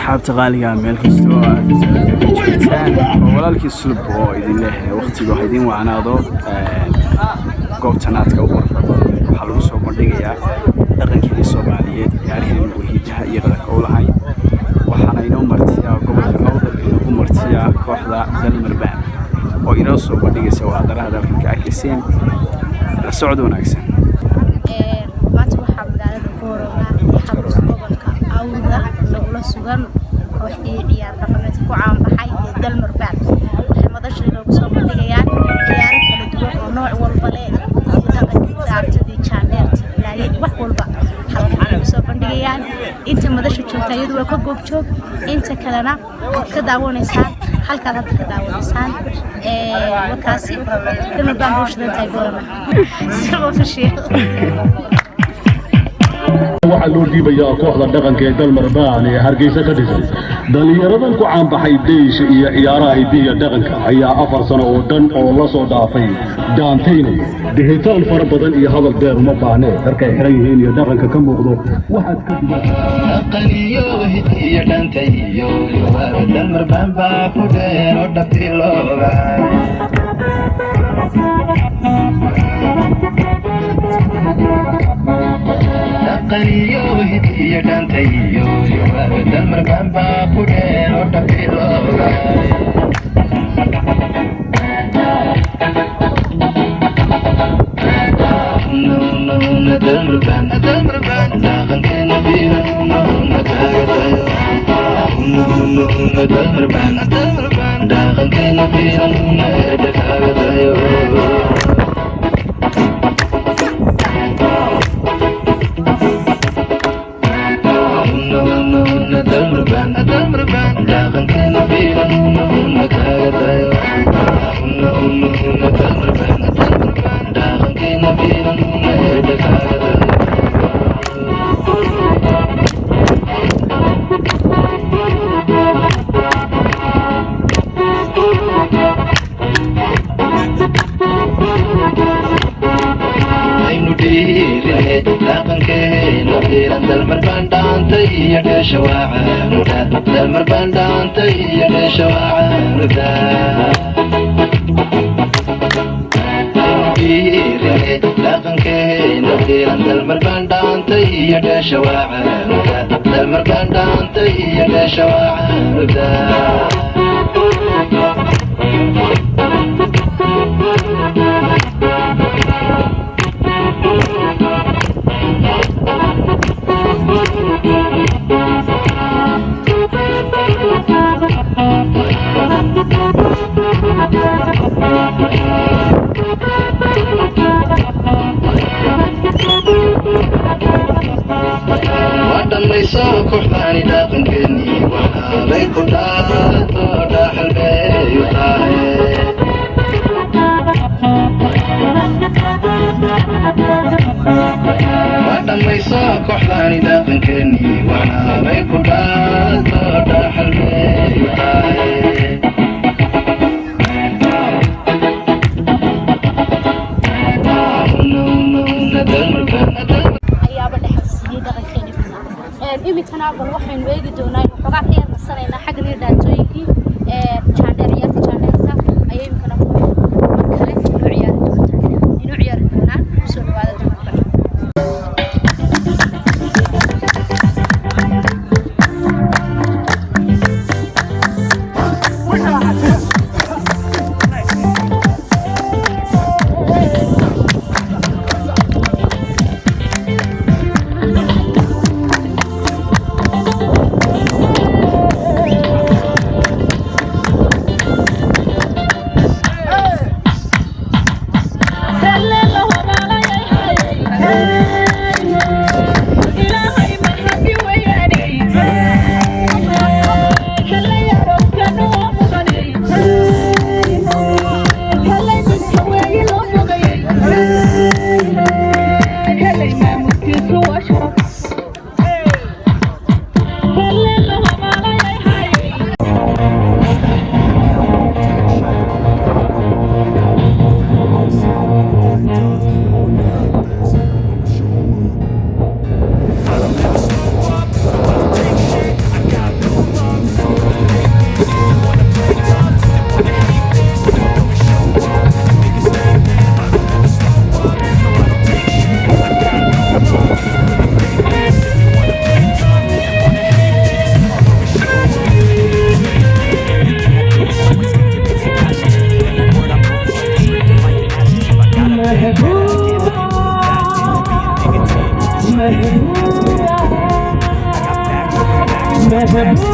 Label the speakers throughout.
Speaker 1: أصحابتي غالية ميل كستو جيتان ولكن سلب وإذن له وقتي وحيدين وعناضو قوب تناتك وحلو سو مردقيا dhaqankii Soomaaliyeed yaarihin wahidaha iyo dhaqanka uu lahayd waxaana inoo martiyaa gobolka Awdal inuu ku martiyaa kooxda Dalmarbaan oo inoo soo bandhigaysa wacdaraha dalka Akiseen la socod wanaagsan
Speaker 2: maanta waxaa magaalada Boorama xarunta gobolka Awdal lagula sugan kooxdii ciyaar dhaqameed ku caan baxay Dalmarbaan waxay madasha inoogu soo bandhigayaan ciyaaro kala duwan oo nooc walba leh dhaqankii jaaneerta wax walba halkan soo bandhigayaan inta madasha joogta iyadu waa ka goob joog inta kalena ka daawanaysan halka aad ka daawanaysan wakaasi Dalmarbaan bulshada Boorama soo fashiil
Speaker 3: waxaa loo dhiibayaa kooxda dhaqanka ee Dalmarbaan ee Hargeysa ka dhisan dhalinyaradan ku caan baxay deysha iyo ciyaaraha hidiga dhaqanka ayaa 4 sano oo dhan oo la soo dhaafay daantaynay digital fara badan iyo hadal dheer uma baahne markay xiran yihiin iyo dhaqanka ka muuqdo waxaad ka
Speaker 4: dhaqaniyo hidiga dhaantayo Dalmarbaan baa ku dheer oo dhaqilooga dhaqaniyo hidiga dhaantayo Dalmarbaan baa ku dheer oo dhaqilooga Dalmarbaan dhaqankeena fiirano nagagayo Dalmarbaan dhaqankeena fiirano nagagayo Dalmarbaan dhaqankeena fiirano nagagayo Dalmarbaan dhaqankeena fiirano nagagayo Dalmarbaan dhaantay iyo dheesha waacanuda Dalmarbaan dhaantay iyo dheesha waacanuda dhaqankeena fiiran Dalmarbaan dhaantay iyo dheesha waacanuda Dalmarbaan dhaantay iyo dheesha waacanuda wadhamayso kooxdaani dhaqankeeni waxaabay ku dhaato dhaxalbeeyu tahay wadhamayso kooxdaani dhaqankeeni waxaabay ku dhaato dhaxalbeeyu tahay
Speaker 2: imikana bal waxaan weegi doonaa xogaa ka yar nasanayna xagga dhaantooyinkii jaaneer ciyaarta jaaneerta ayay imikana markale inuu ciyaari doonaa soo dhawaada Dalmarbaan
Speaker 1: Bas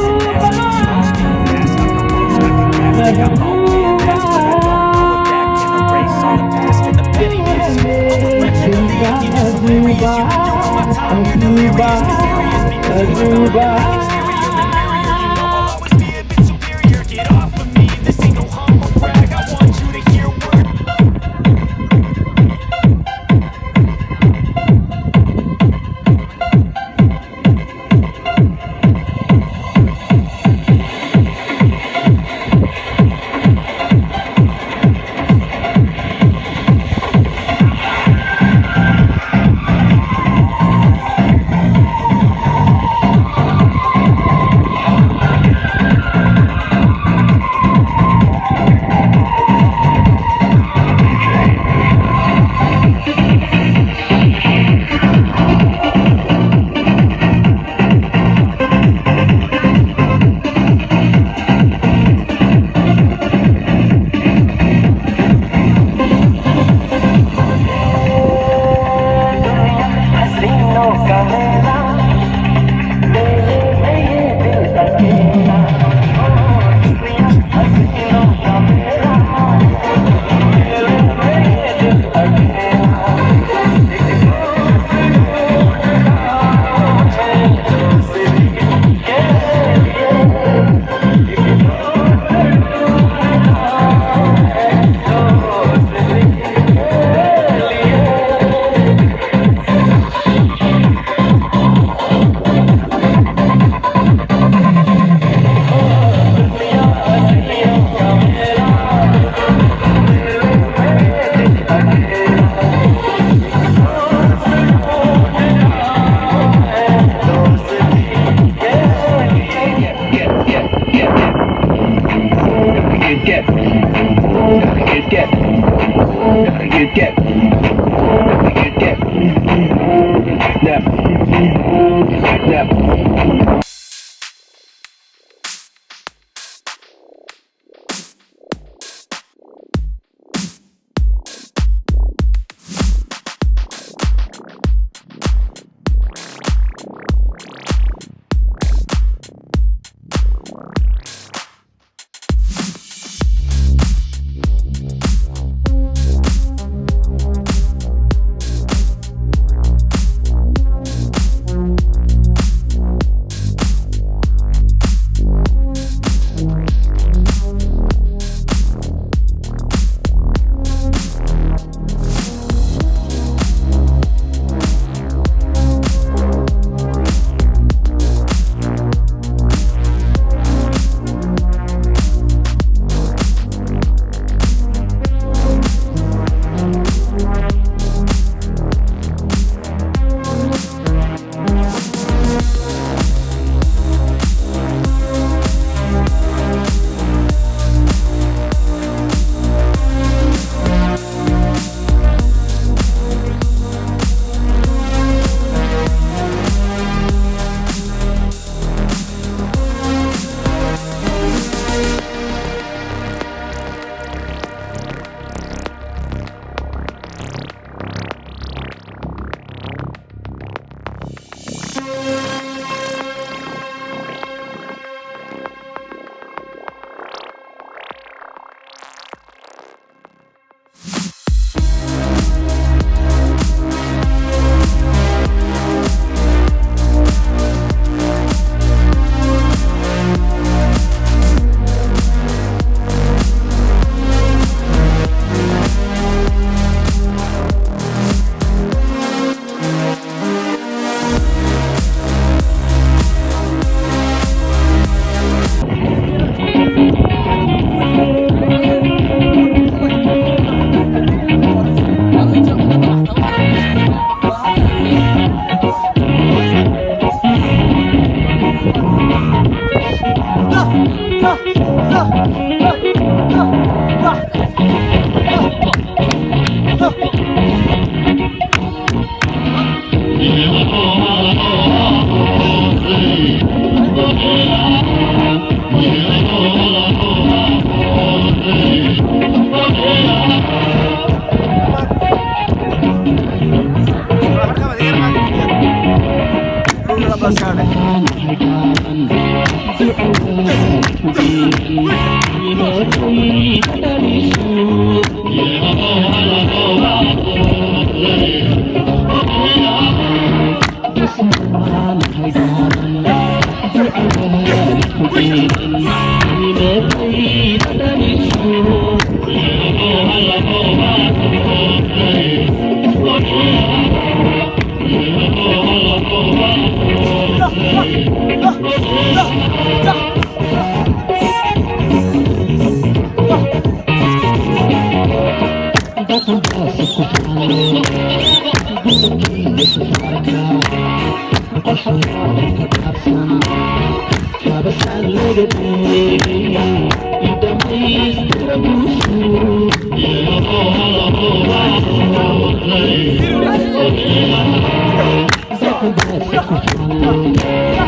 Speaker 4: Yeah.